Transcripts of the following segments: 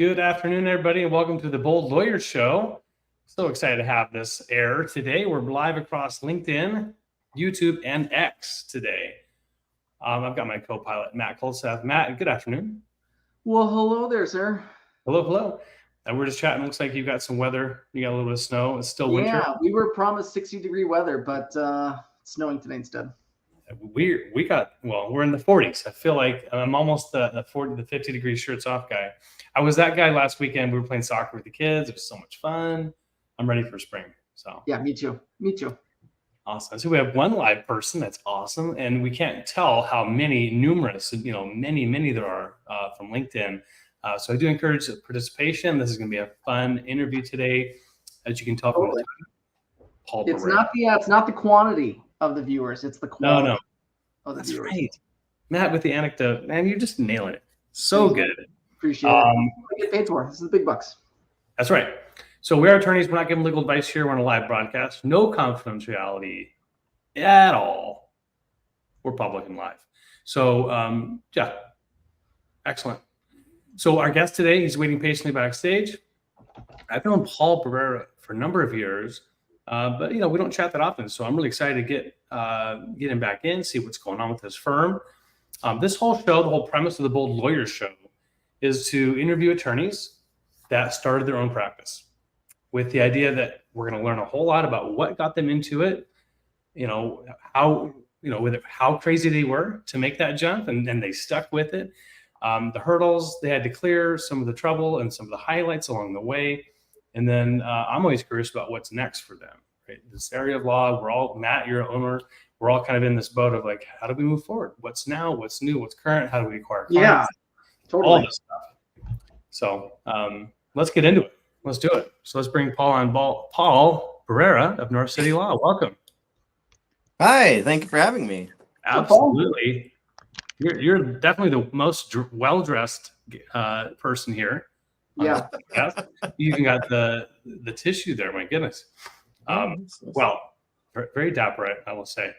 Good afternoon, everybody, and welcome to the Bold Lawyer Show. So excited to have this air today. We're live across LinkedIn, YouTube, and X today. I've got my co-pilot, Matt Kolsath. Matt, good afternoon. Well, hello there, sir. Hello. And we're just chatting. Looks like you've got some weather. You got a little bit of snow. It's still winter. Yeah, we were promised 60-degree weather, but it's snowing today instead. We're in the 40s. I feel like I'm almost the 40 to 50 degree shirts off guy. I was that guy last weekend. We were playing soccer with the kids. It was so much fun. I'm ready for spring. So yeah, me too. Awesome. So we have one live person. That's awesome. And we can't tell how numerous, many there are from LinkedIn. So I do encourage participation. This is going to be a fun interview today. As you can tell from Paul Barrera. It's not the quantity of the viewers. It's the quality of the That's viewers. Right. Matt, with the anecdote, man, you're just nailing it. So good. Appreciate it. I get paid for. This is the big bucks. That's right. So we are attorneys. We're not giving legal advice here. We're on a live broadcast. No confidentiality at all. We're public and live. So, excellent. So our guest today, he's waiting patiently backstage. I've known Paul Barrera for a number of years, but we don't chat that often. So I'm really excited to get him back in, see what's going on with his firm. This whole show, the whole premise of the Bold Lawyer Show, is to interview attorneys that started their own practice, with the idea that we're going to learn a whole lot about what got them into it, how crazy they were to make that jump, and then they stuck with it. The hurdles they had to clear, some of the trouble, and some of the highlights along the way. And then I'm always curious about what's next for them. Right? This area of law, we're all, Matt, you're an owner. We're all kind of in this boat of like, how do we move forward? What's now? What's new? What's current? How do we acquire clients? Yeah, totally. All this stuff. So let's get into it. Let's do it. So let's bring Paul on. Paul Barrera of North City Law. Welcome. Hi, thank you for having me. Absolutely. You're definitely the most well-dressed person here. Yeah. You even got the tissue there. My goodness. Very dapper, I will say.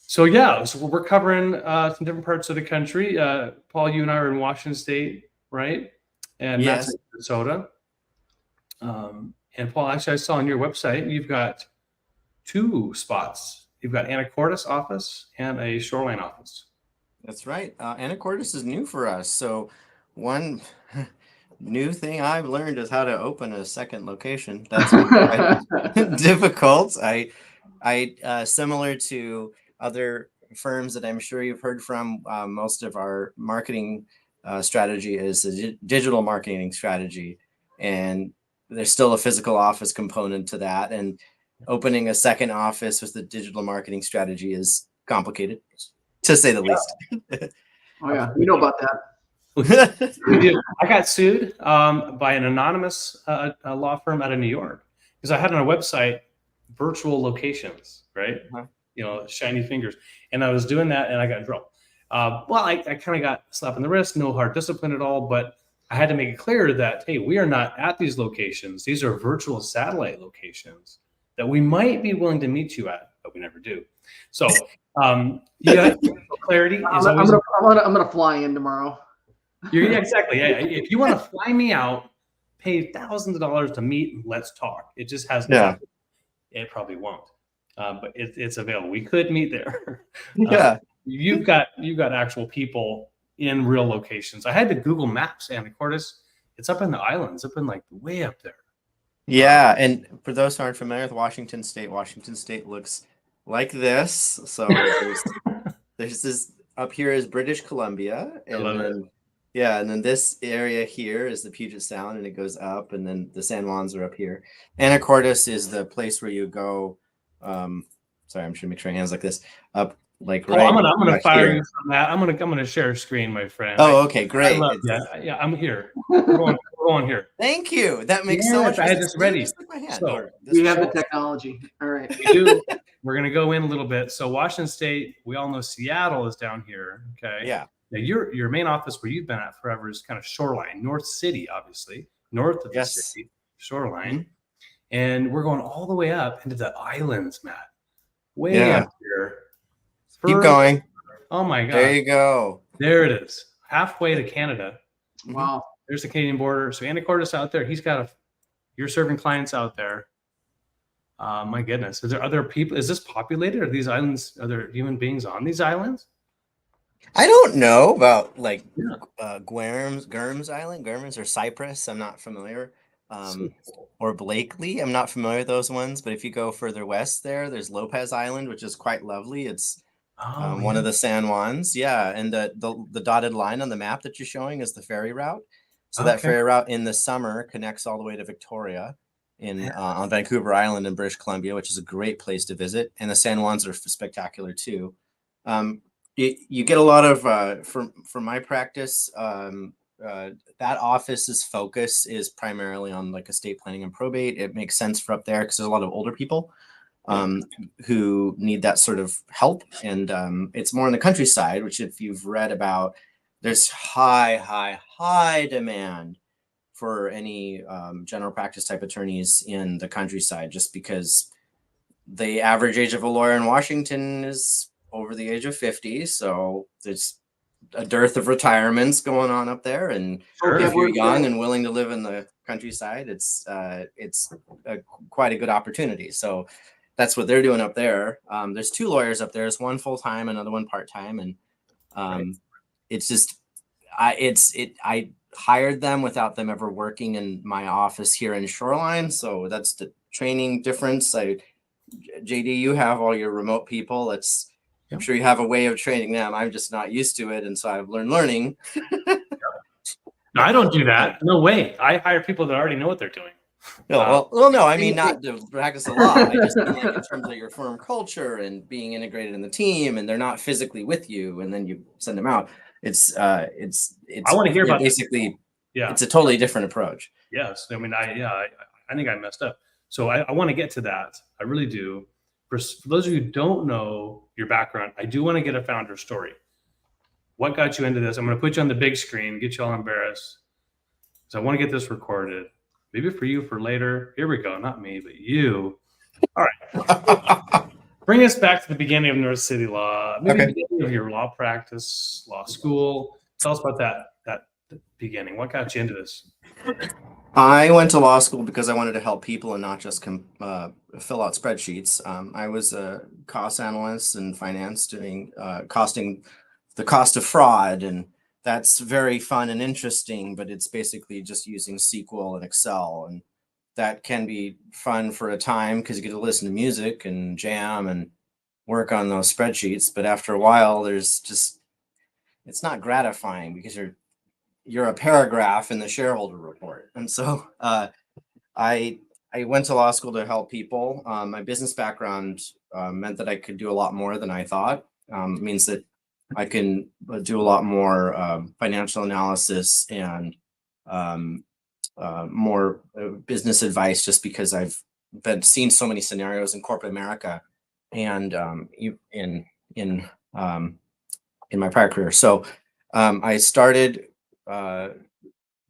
So we're covering some different parts of the country. Paul, you and I are in Washington State, right? And yes. Matt's in Minnesota. And Paul, actually, I saw on your website you've got two spots. You've got Anacortes office and a Shoreline office. That's right. Anacortes is new for us. So one new thing I've learned is how to open a second location. That's quite difficult. I similar to other firms that I'm sure you've heard from, most of our marketing strategy is a digital marketing strategy. And there's still a physical office component to that. And opening a second office with the digital marketing strategy is complicated, to say the least. Oh yeah, we know about that. We do. I got sued by an anonymous law firm out of New York because I had on our website virtual locations, right? Shiny fingers, and I was doing that, and I got in trouble. I kind of got slapped in the wrist. No hard discipline at all, but I had to make it clear that hey, we are not at these locations. These are virtual satellite locations that we might be willing to meet you at, but we never do. So, clarity is always. I'm gonna fly in tomorrow. Exactly. Yeah. If you want to fly me out, pay thousands of dollars to meet and let's talk. It just has. It probably won't, but it's available. We could meet there. You've got actual people in real locations. I had to Google Maps, Anacortes. It's up in the islands, up in like way up there. Yeah, and for those who aren't familiar with Washington State looks like this. So there's this up here is British Columbia, and then this area here is the Puget Sound, and it goes up, and then the San Juans are up here. Anacortes is the place where you go. Sorry, I'm just gonna make sure my hands like this up. Like right. I'm gonna fire you from that. I'm gonna share a screen, my friend. Oh, okay, great. I'm here. We're going here. Thank you. That makes so much sense. I had this ready. So we have the technology. All right. We do. We're gonna go in a little bit. So Washington State, we all know Seattle is down here. Okay. Yeah. Now your main office where you've been at forever is kind of Shoreline, North City, obviously, north of the city, Shoreline. Mm-hmm. And we're going all the way up into the islands, Matt. Way up here. Keep going. Oh my God. There you go. There it is. Halfway to Canada. Wow. There's the Canadian border. So Anacortes out there, you're serving clients out there. My goodness, are there other people? Is this populated? Are these islands? Are there human beings on these islands? I don't know about like Yeah. Gurms Island, Gurms or Cyprus. I'm not familiar. So Or Blakely. I'm not familiar with those ones. But if you go further west, there's Lopez Island, which is quite lovely. It's Oh, one yeah. of the San Juans. Yeah, and the dotted line on the map that you're showing is the ferry route. So that Okay. ferry route in the summer connects all the way to Victoria in on Vancouver Island in British Columbia, which is a great place to visit. And the San Juans are spectacular too. Um, you get a lot of from my practice. That office's focus is primarily on like estate planning and probate. It makes sense for up there because there's a lot of older people who need that sort of help. And it's more in the countryside, which if you've read about, there's high demand for any general practice type attorneys in the countryside, just because the average age of a lawyer in Washington is over the age of 50. So there's a dearth of retirements going on up there. And if you're young and willing to live in the countryside, it's quite a good opportunity. So that's what they're doing up there. There's 2 lawyers up there. There's one full-time, another one part-time. And it's just, I hired them without them ever working in my office here in Shoreline. So that's the training difference. JD, you have all your remote people. I'm sure you have a way of training them. I'm just not used to it. And so I've learning. No, I don't do that. No way. I hire people that already know what they're doing. No, no, I mean, not to practice the law. I just mean like in terms of your firm culture and being integrated in the team, and they're not physically with you, and then you send them out. I want to hear about basically. Yeah, it's a totally different approach. Yes, I mean, I think I messed up. So I want to get to that. I really do. For those of you who don't know your background, I do want to get a founder story. What got you into this? I'm going to put you on the big screen, get you all embarrassed. So I want to get this recorded. Maybe for you for later. Here we go. Not me, but you. All right. Bring us back to the beginning of North City Law. Maybe the beginning of your law practice, law school. Tell us about that beginning. What got you into this? I went to law school because I wanted to help people and not just fill out spreadsheets. I was a cost analyst in finance doing costing the cost of fraud, and that's very fun and interesting, but it's basically just using SQL and Excel, and that can be fun for a time because you get to listen to music and jam and work on those spreadsheets. But after a while, it's not gratifying because you're a paragraph in the shareholder report. And so I went to law school to help people. My business background meant that I could do a lot more than I thought. It means that I can do a lot more financial analysis and more business advice, just because I've seen so many scenarios in corporate America and in my prior career. So I started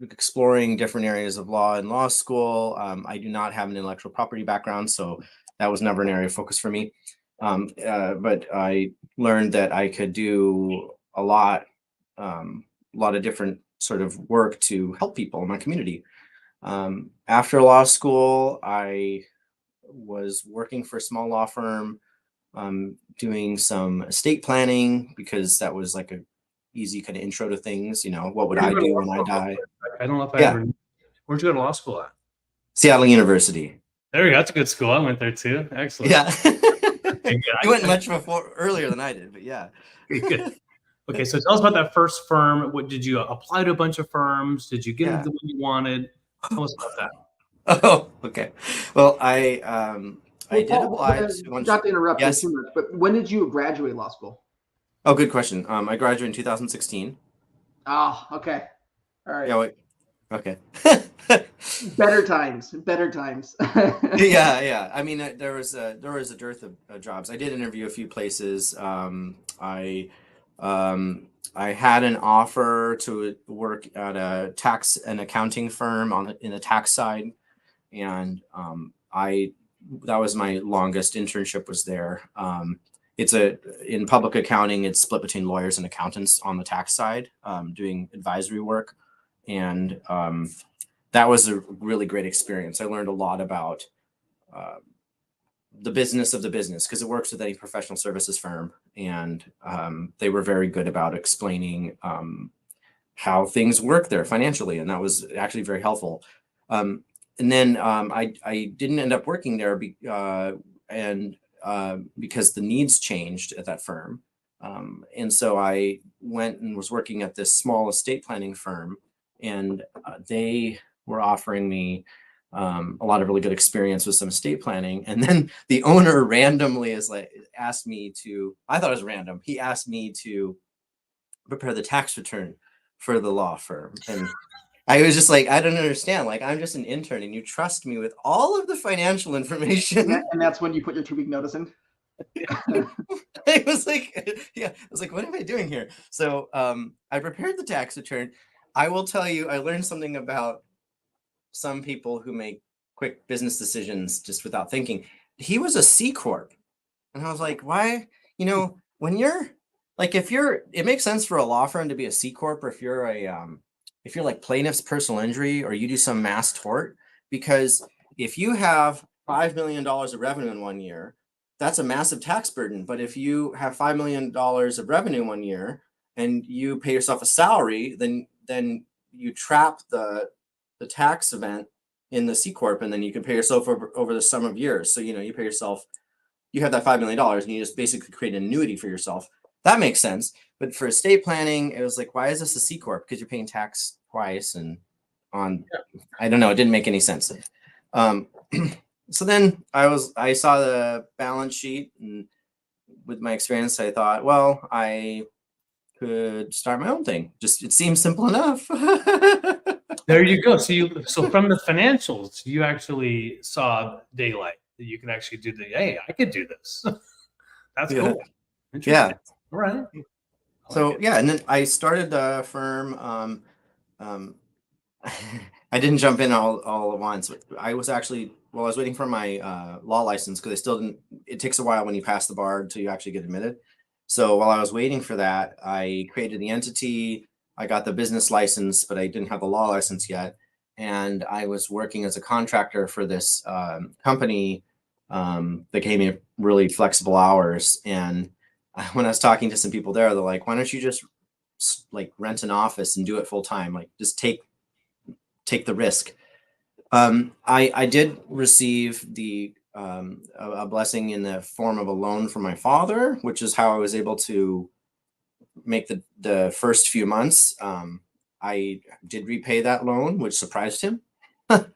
exploring different areas of law in law school. I do not have an intellectual property background, so that was never an area of focus for me. But I learned that I could do a lot of different sort of work to help people in my community. After law school, I was working for a small law firm, doing some estate planning, because that was like a easy kind of intro to things. What would I do when I die? I don't know if I ever. Where'd you go to law school at? Seattle University. There you go. That's a good school. I went there too. Excellent. Yeah. You went much earlier than I did, but yeah. Good. Okay, so tell us about that first firm. What did you apply to? A bunch of firms? Did you get into the one you wanted? Tell us about that. Oh, okay. Well, I did apply. Not to interrupt you too much, but when did you graduate law school? Oh, good question. I graduated in 2016. Oh, okay. All right. Yeah. Wait. Okay. Better times. Yeah. I mean, there was a dearth of jobs. I did interview a few places. I had an offer to work at a tax and accounting firm in the tax side, and that was my longest internship was there. In public accounting, it's split between lawyers and accountants on the tax side, doing advisory work. and that was a really great experience. I learned a lot about the business of the business because it works with any professional services firm, and they were very good about explaining how things work there financially, and that was actually very helpful. And then I didn't end up working there because the needs changed at that firm. And so I went and was working at this small estate planning firm, and they were offering me a lot of really good experience with some estate planning. And then the owner randomly asked me to, I thought it was random. He asked me to prepare the tax return for the law firm. And I was just like, I don't understand. Like, I'm just an intern and you trust me with all of the financial information. And that's when you put your 2-week notice in. I was like, yeah, I was like, what am I doing here? So I prepared the tax return. I will tell you, I learned something about some people who make quick business decisions just without thinking. He was a C Corp. And I was like, why? You know, when you're like, it makes sense for a law firm to be a C Corp, or if you're like plaintiff's personal injury, or you do some mass tort, because if you have $5 million of revenue in 1 year, that's a massive tax burden. But if you have $5 million of revenue 1 year and you pay yourself a salary, then you trap the tax event in the C Corp, and then you can pay yourself over the sum of years. So, you pay yourself, you have that $5 million and you just basically create an annuity for yourself. That makes sense. But for estate planning, it was like, why is this a C Corp? Because you're paying tax twice I don't know. It didn't make any sense. So then I saw the balance sheet, and with my experience, I thought, well, I could start my own thing. It seems simple enough. There you go. So from the financials, you actually saw daylight that you can actually do hey, I could do this. That's Yeah. cool. Interesting. Yeah. All right. So yeah, and then I started the firm. I didn't jump in all at once. I was actually, I was waiting for my law license, because I still didn't. It takes a while when you pass the bar until you actually get admitted. So while I was waiting for that, I created the entity. I got the business license, but I didn't have the law license yet. And I was working as a contractor for this company that gave me really flexible hours. And when I was talking to some people there, they're like, why don't you just like rent an office and do it full time? Like, just take the risk. I did receive a blessing in the form of a loan from my father, which is how I was able to make the first few months. I did repay that loan, which surprised him. Because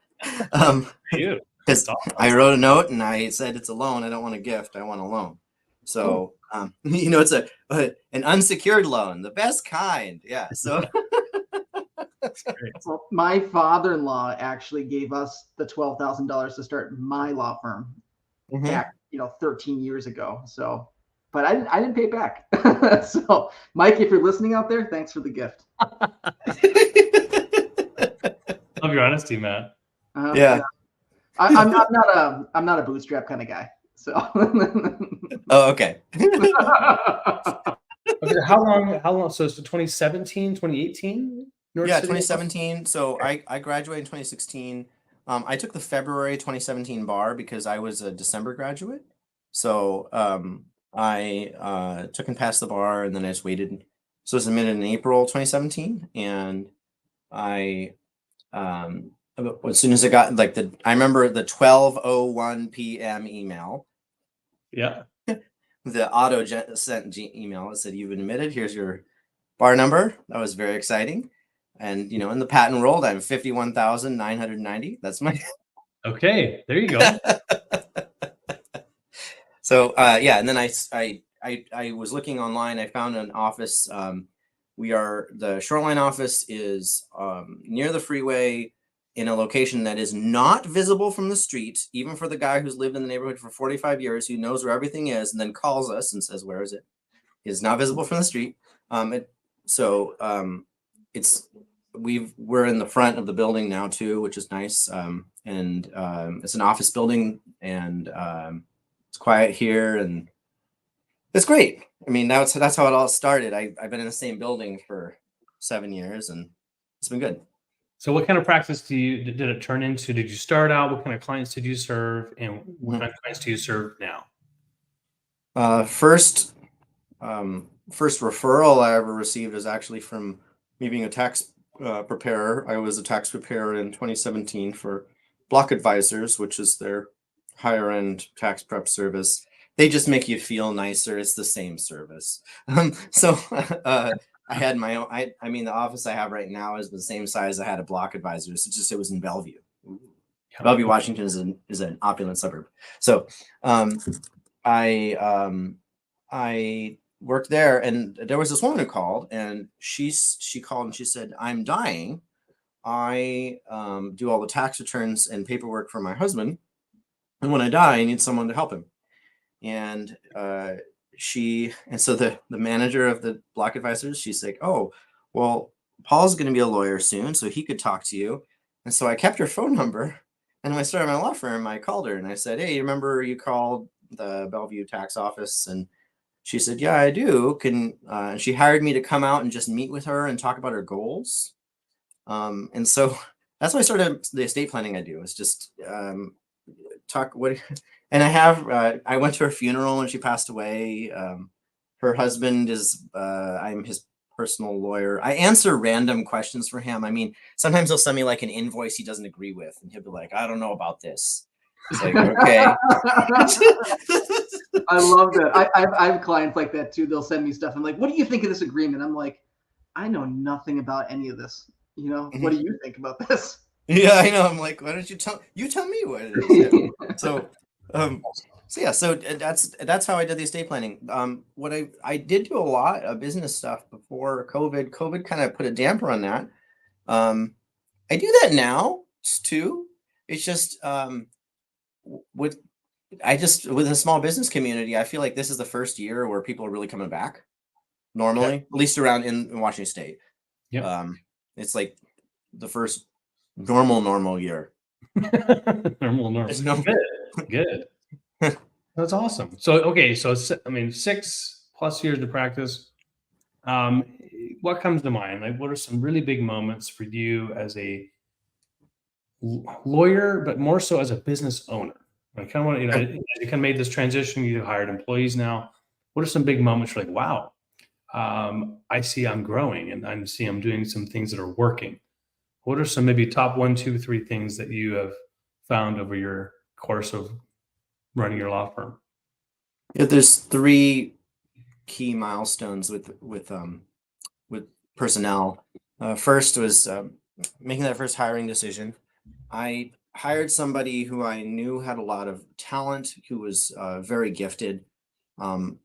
I wrote a note and I said, it's a loan. I don't want a gift. I want a loan. So, it's an unsecured loan, the best kind. Yeah. So. Well, my father-in-law actually gave us the $12,000 to start my law firm back, 13 years ago. So, but I didn't pay it back. So, Mike, if you're listening out there, thanks for the gift. Love your honesty, Matt. Yeah. I'm not a bootstrap kind of guy. So. Oh, okay. Okay. How long? So it's 2017, 2018? Yeah, 2017. So I graduated in 2016. I took the February 2017 bar because I was a December graduate. So I took and passed the bar, and then I just waited. So I was admitted in April 2017, and I as soon as I got I remember the 12:01 p.m. email. Yeah. The auto sent email that said, you've been admitted. Here's your bar number. That was very exciting. And, in the patent world, I'm 51,990. That's my. Okay, there you go. So, yeah. And then I was looking online. I found an office. The Shoreline office is near the freeway in a location that is not visible from the street, even for the guy who's lived in the neighborhood for 45 years, who knows where everything is, and then calls us and says, where is it? It's not visible from the street. We're in the front of the building now too, which is nice. And it's an office building, and it's quiet here, and it's great. I mean, that's how it all started. I've been in the same building for 7 years, and it's been good. So what kind of practice did it turn into? Did you start out? What kind of clients did you serve? And what kind of clients do you serve now? First referral I ever received is actually from me being a tax preparer. I was a tax preparer in 2017 for Block Advisors, which is their higher end tax prep service. They just make you feel nicer. It's the same service. So I had my own. I mean, the office I have right now is the same size I had at Block Advisors. It's just it was in Bellevue. Bellevue, Washington is an opulent suburb. So I worked there, and there was this woman who called, and she called and she said, "I'm dying. I do all the tax returns and paperwork for my husband, and when I die, I need someone to help him." And so the manager of the Block Advisors, she's like, "Oh, well, Paul's going to be a lawyer soon, so he could talk to you." And so I kept her phone number, and when I started my law firm, I called her and I said, "Hey, you remember you called the Bellevue tax office?" And she said, "Yeah, I do. And she hired me to come out and just meet with her and talk about her goals. And so that's why I started the estate planning I do. Is just talk what. And I went to her funeral when she passed away. Her husband is I'm his personal lawyer. I answer random questions for him. I mean, sometimes he'll send me like an invoice he doesn't agree with, and he'll be like, "I don't know about this." It's like, okay. I love that. I have clients like that too. They'll send me stuff. I'm like, "What do you think of this agreement?" I'm like, "I know nothing about any of this. You know, what do you think about this?" Yeah, I know. I'm like, "Why don't you tell me what it is?" Yeah. So that's how I did the estate planning. What I did do a lot of business stuff before COVID. COVID kind of put a damper on that. I do that now too. It's just with a small business community, I feel like this is the first year where people are really coming back normally, at least around in Washington State. Yeah. It's like the first normal year. normal. Good. That's awesome. So, okay. So, I mean, 6+ years to practice. What comes to mind? Like, what are some really big moments for you as a lawyer, but more so as a business owner? I kind of want to, as you kind of made this transition, you hired employees now. What are some big moments you're like, wow, I see I'm growing and I see I'm doing some things that are working. What are some maybe top 1, 2, 3 things that you have found over your course of running your law firm? Yeah, there's 3 key milestones with personnel. First was making that first hiring decision. I hired somebody who I knew had a lot of talent, who was very gifted. And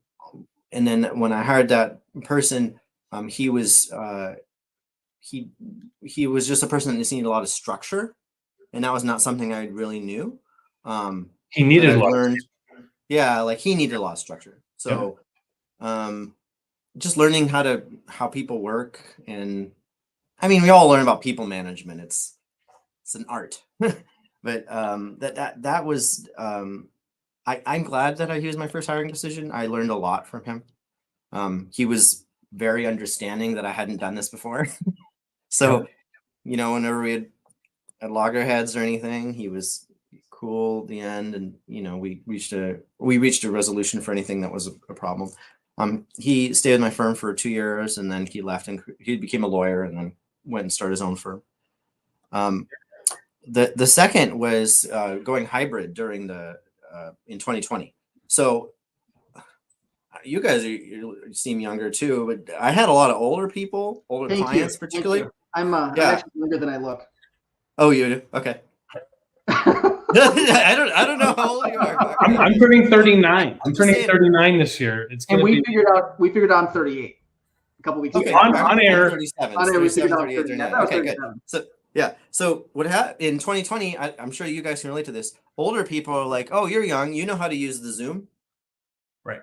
then when I hired that person, he was he was just a person that just needed a lot of structure, and that was not something I really knew. He needed a lot. Like he needed a lot of structure. So, just learning how people work, and I mean, we all learn about people management. It's an art, but that was I'm glad that he was my first hiring decision. I learned a lot from him. He was very understanding that I hadn't done this before. So, whenever we had loggerheads or anything, he was cool at the end, and we reached a resolution for anything that was a problem. He stayed with my firm for 2 years, and then he left and he became a lawyer, and then went and started his own firm. The second was going hybrid during in 2020. So you guys seem younger too, but I had a lot of older clients, particularly. I'm actually younger than I look. Oh, you do? Okay. I don't know how old you are. I'm turning 39. I'm turning 39 this year. We figured out I'm 38 a couple weeks ago. On air. 37, on air, we figured out 38, 39. Okay, good. So yeah. So what happened in 2020? I'm sure you guys can relate to this. Older people are like, "Oh, you're young. You know how to use the Zoom." Right.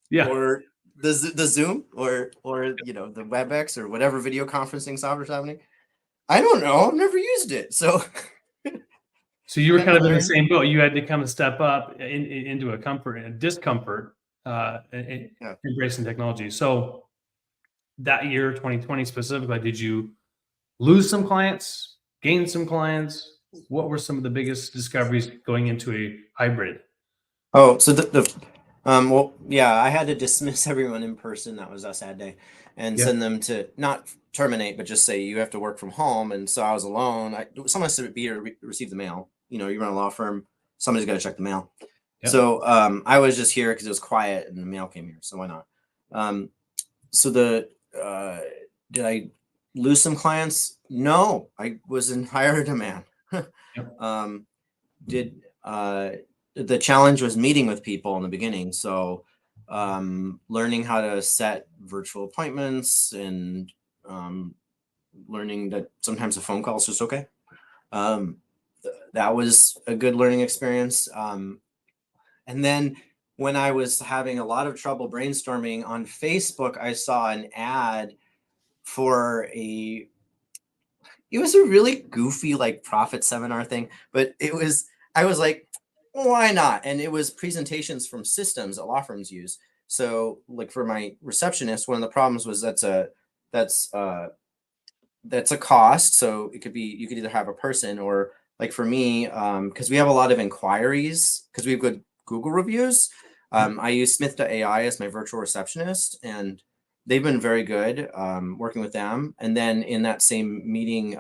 Yeah. Or the Zoom or the WebEx or whatever video conferencing software is happening. I don't know. I've never used it. So you were kind of in the same boat. You had to kind of step up into a comfort and discomfort, embracing technology. So that year, 2020 specifically, did you lose some clients? gained some clients? What were some of the biggest discoveries going into a hybrid? Oh, so well, yeah, I had to dismiss everyone in person. That was a sad day, and Yeah. send them to not terminate, but just say you have to work from home. And so I was alone. Someone has to be here to receive the mail. You know, you run a law firm, somebody's got to check the mail. Yep. So I was just here because it was quiet and the mail came here. So why not? So did I lose some clients? No, I was in higher demand. Yep. Did the challenge was meeting with people in the beginning. So learning how to set virtual appointments and learning that sometimes a phone call is just okay. That was a good learning experience. And then when I was having a lot of trouble brainstorming on Facebook, I saw an ad for it was a really goofy like profit seminar thing, but I was like, why not? And it was presentations from systems that law firms use. So like for my receptionist, one of the problems was that's a cost. So it could be, you could either have a person or like for me, because we have a lot of inquiries because we have good Google reviews. I use Smith.ai as my virtual receptionist, and they've been very good working with them. And then in that same meeting,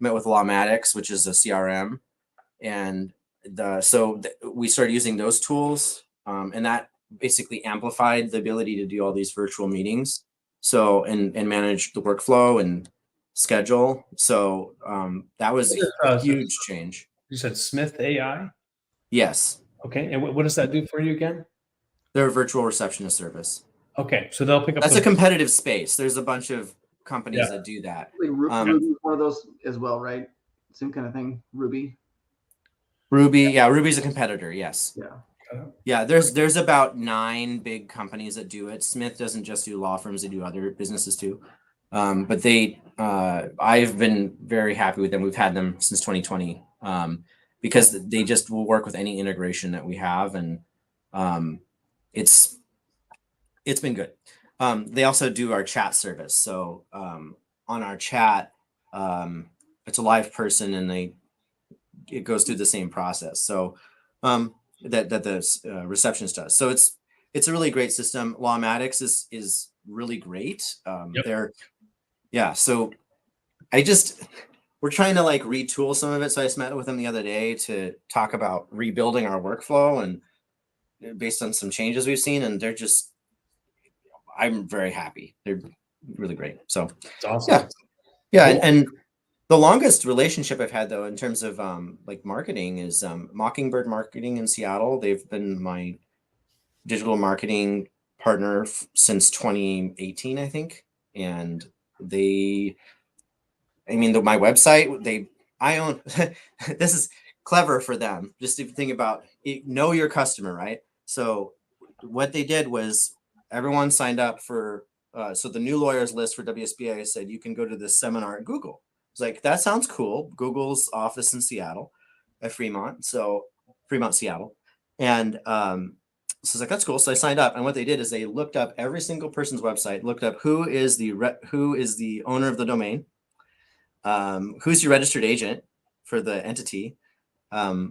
met with Lawmatics, which is a CRM, and we started using those tools, and that basically amplified the ability to do all these virtual meetings. So and manage the workflow and schedule. So that was a huge change. You said Smith AI? Yes, Okay. And what does that do for you again? they're a virtual receptionist service. Okay. So they'll pick up. That's a competitive space. There's a bunch of companies Yeah. that do that. Ruby's one of those as well, right? Same kind of thing. Ruby. Ruby's a competitor. Yes. Yeah. Yeah. There's about 9 big companies that do it. Smith doesn't just do law firms; they do other businesses too. But I've been very happy with them. We've had them since 2020 because they just will work with any integration that we have, and it's been good. They also do our chat service. So on our chat, it's a live person, and it goes through the same process. So that the receptionist does. So it's a really great system. Lawmatics is really great. So we're trying to like retool some of it. So I just met with them the other day to talk about rebuilding our workflow and based on some changes we've seen, and I'm very happy. They're really great. So it's awesome. Yeah. Cool. And the longest relationship I've had though, in terms of like marketing, is Mockingbird Marketing in Seattle. They've been my digital marketing partner since 2018, I think. And my website, I own, this is clever for them. Just to think about know your customer, right? So what they did was everyone signed up for, so the new lawyers list for WSBA said, you can go to this seminar at Google. It's like, that sounds cool. Google's office in Seattle at Fremont. So Fremont, Seattle. And so it's like, that's cool. So I signed up, and what they did is they looked up every single person's website, looked up who is the owner of the domain, who's your registered agent for the entity, they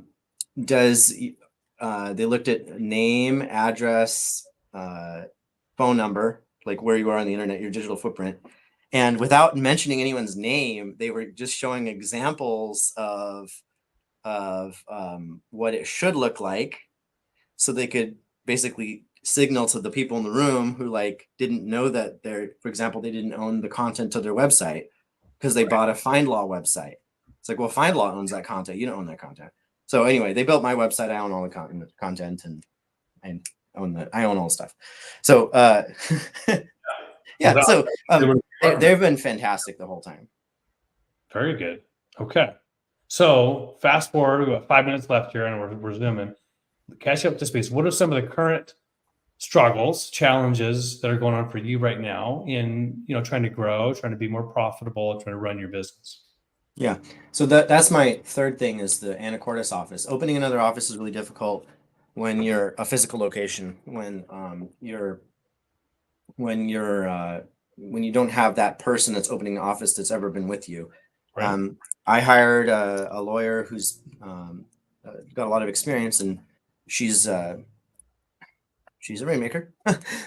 looked at name, address, phone number, like where you are on the internet, your digital footprint. And without mentioning anyone's name, they were just showing examples of what it should look like, so they could basically signal to the people in the room who like didn't know that for example, they didn't own the content to their website because they bought a FindLaw website. It's like, well, FindLaw owns that content. You don't own that content. So anyway, they built my website. I own all the content, and I own all the stuff. So yeah, so they've been fantastic the whole time. Very good. Okay. So fast forward, we got 5 minutes left here, and we're zooming. Catch up to space. What are some of the current struggles, challenges that are going on for you right now in trying to grow, trying to be more profitable, trying to run your business? Yeah. So that's my third thing, is the Anacortes office. Opening another office is really difficult when you're a physical location, when you don't have that person that's opening an office that's ever been with you. Right. I hired a lawyer who's got a lot of experience, and she's a rainmaker.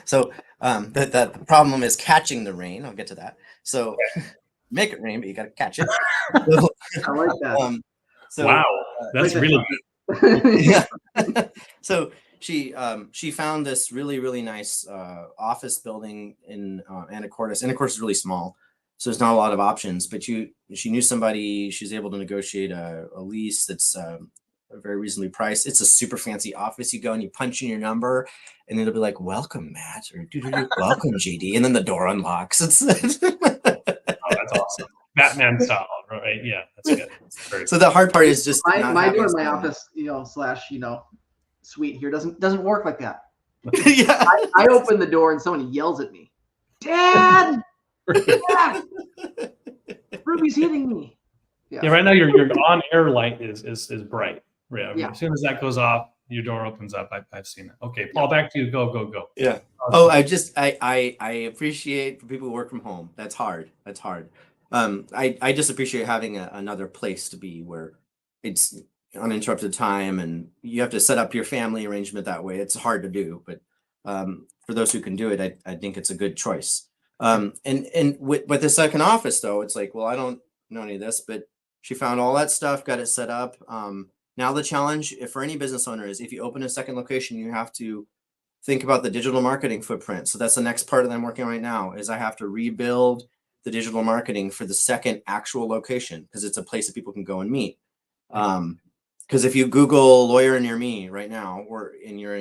So the problem is catching the rain. I'll get to that. So make it rain, but you got to catch it. So, I like that. Wow, that's like really yeah. So she found this really nice office building in Anacortes. Anacortes is really small, so there's not a lot of options. But she knew somebody. She's able to negotiate a lease that's very reasonably priced. It's a super fancy office. You go and you punch in your number, and it'll be like, "Welcome, Matt," or "Welcome, JD," and then the door unlocks. It's oh, that's awesome. Batman style, right? Yeah, that's good. So the hard part is just my door in my office, slash suite here doesn't work like that. Yeah. I open the door and someone yells at me, "Dad! Dad! Ruby's hitting me." Yeah, right now your on-air light is bright. Yeah, Yeah. As soon as that goes off, your door opens up. I've seen it. Okay, Paul, back to you. Go. Yeah. Oh, I appreciate for people who work from home. That's hard. I just appreciate having another place to be where it's uninterrupted time, and you have to set up your family arrangement that way. It's hard to do, but for those who can do it, I think it's a good choice. And with the second office though, it's like, well, I don't know any of this, but she found all that stuff, got it set up. Now the challenge for any business owner is if you open a second location, you have to think about the digital marketing footprint. So that's the next part that I'm working on right now is I have to rebuild the digital marketing for the second actual location because it's a place that people can go and meet. Because if you Google lawyer near me right now, and you're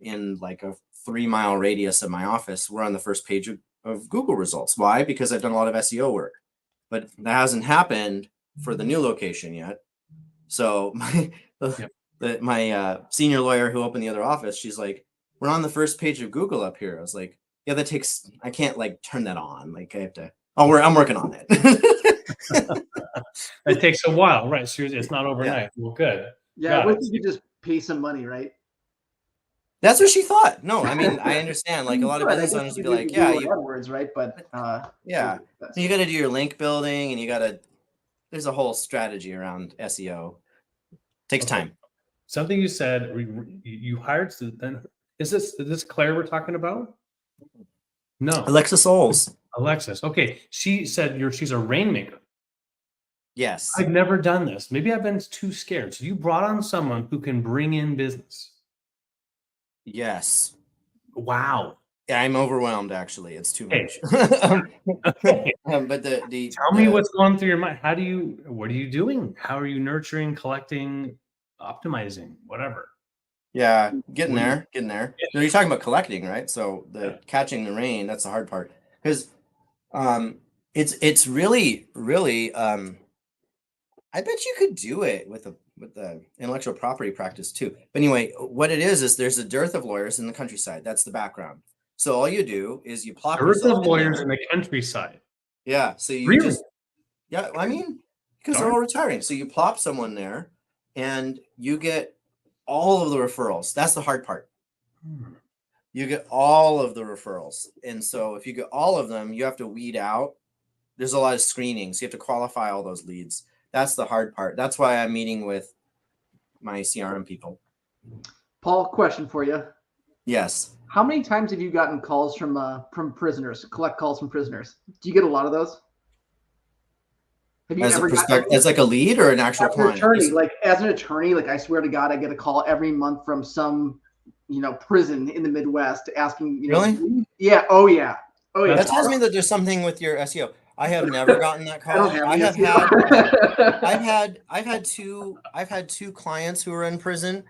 in like a 3-mile radius of my office, we're on the first page of Google results. Why? Because I've done a lot of SEO work, but that hasn't happened for the new location yet. So my senior lawyer who opened the other office, she's like, "We're on the first page of Google up here." I was like, "Yeah, I can't like turn that on. Like I have to. I'm working on it." It takes a while, right? So it's not overnight. Yeah. Well, good. Yeah, I wish you could just pay some money, right? That's what she thought. No, I mean, I understand. Like a lot of business owners would be like, "Yeah, AdWords, right?" But yeah, you got to do your link building, and there's a whole strategy around SEO. Takes time. Something you said, you hired. Is this Claire we're talking about? No, Alexis Souls. Alexis. Okay, she said she's a rainmaker. Yes. I've never done this. Maybe I've been too scared. So you brought on someone who can bring in business. Yes. Wow. Yeah, I'm overwhelmed. Actually, it's too much. Okay. But tell me what's going through your mind. What are you doing? How are you nurturing, collecting, optimizing, whatever? Yeah, getting there. Yeah. No, you're talking about collecting, right? So catching the rain, that's the hard part. Because it's really I bet you could do it with the intellectual property practice too. But anyway, what it is there's a dearth of lawyers in the countryside. That's the background. So all you do is you plop dearth of lawyers in the countryside. Yeah. So you I mean, because they're all retiring. So you plop someone there and you get all of the referrals. That's the hard part. You get all of the referrals. And so if you get all of them, you have to weed out. There's a lot of screening. So you have to qualify all those leads. That's the hard part. That's why I'm meeting with my CRM people. Paul, question for you. Yes. How many times have you gotten calls from prisoners, collect calls from prisoners? Do you get a lot of those? Have you ever gotten as like a lead or an actual client? As an attorney, like I swear to God, I get a call every month from some, prison in the Midwest asking. Really? Yeah. Oh yeah. That tells me that there's something with your SEO. I have never gotten that call. I've had two clients who are in prison.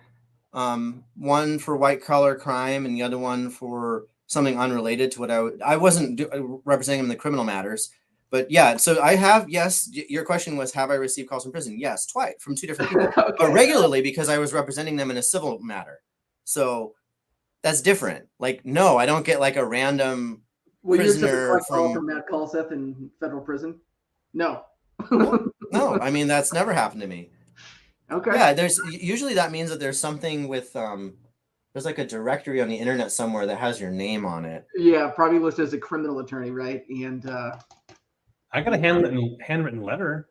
One for white collar crime and the other one for something unrelated to what I wasn't representing them in the criminal matters. But yeah, so I have, yes, your question was, have I received calls from prison? Yes, twice from two different people, okay. But regularly because I was representing them in a civil matter. So that's different. Like, no, I don't get like a random prisoner from Matt Colseth in federal prison. No. No, I mean, that's never happened to me. Okay. Yeah, there's usually that means that there's something with there's like a directory on the internet somewhere that has your name on it. Yeah, probably listed as a criminal attorney, right? And I got a handwritten letter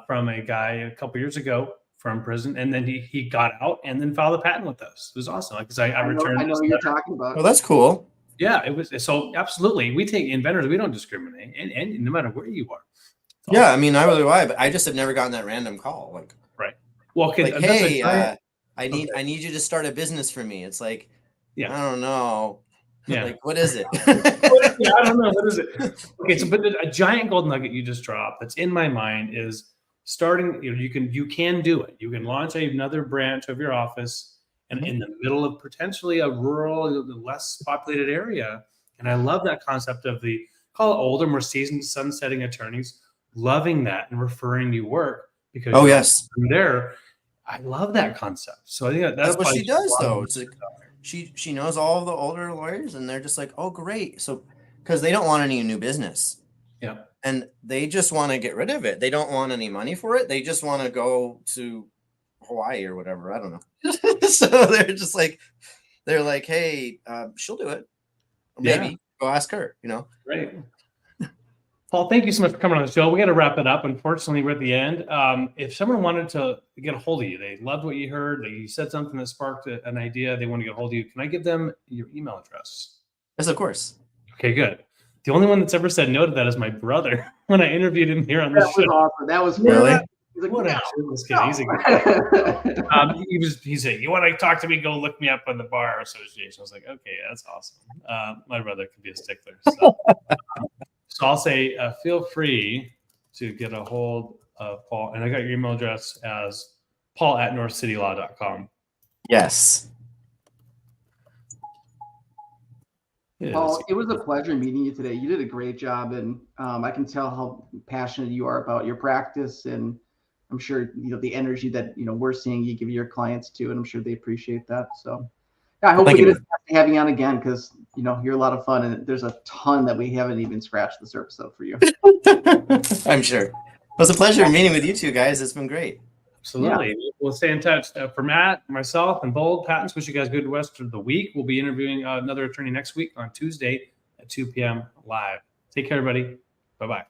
from a guy a couple years ago from prison, and then he got out and then filed a patent with us. It was awesome because I returned. I know this you're letter. talking about. Oh, that's cool. Yeah, it was so absolutely. We take inventors. We don't discriminate, and no matter where you are. Yeah, I mean, I really why, but I just have never gotten that random call. Like, right. Well, like, hey, I need you to start a business for me. It's like, yeah, I don't know. Yeah. Like, what is it? Yeah, I don't know. What is it? Okay, so but a giant gold nugget you just dropped that's in my mind is starting. You can do it. You can launch another branch of your office and in the middle of potentially a rural, less populated area. And I love that concept of the call it older, more seasoned, sunsetting attorneys loving that and referring you work because yes, there. I love that concept. So I think that's what she does, though. It's like she knows all the older lawyers, and they're just like, oh, great. So because they don't want any new business. Yeah. And they just want to get rid of it. They don't want any money for it. They just want to go to Hawaii or whatever. I don't know. So they're like, hey, she'll do it. Maybe go ask her, Right. Paul, thank you so much for coming on the show. We got to wrap it up. Unfortunately, we're at the end. If someone wanted to get a hold of you, they loved what you heard, you said something that sparked an idea, they want to get a hold of you, can I give them your email address? Yes, of course. Okay, good. The only one that's ever said no to that is my brother when I interviewed him here on the show. That was awesome. That was really. He's like, what a this kid. He's a good he said, you want to talk to me, go look me up on the Bar Association. I was like, okay, that's awesome. My brother could be a stickler. So I'll say, feel free to get a hold of Paul. And I got your email address as paul@northcitylaw.com. Yes. Paul, it was a pleasure meeting you today. You did a great job, and I can tell how passionate you are about your practice, and I'm sure the energy that we're seeing you give your clients too, and I'm sure they appreciate that. So yeah, I hope we get to have you on again because you're a lot of fun, and there's a ton that we haven't even scratched the surface of for you. I'm sure. It was a pleasure meeting with you two guys. It's been great. Absolutely. Yeah. We'll stay in touch. For Matt, myself, and Bold Patents, wish you guys good rest of the week. We'll be interviewing another attorney next week on Tuesday at 2 p.m. live. Take care, everybody. Bye-bye.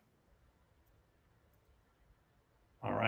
All right.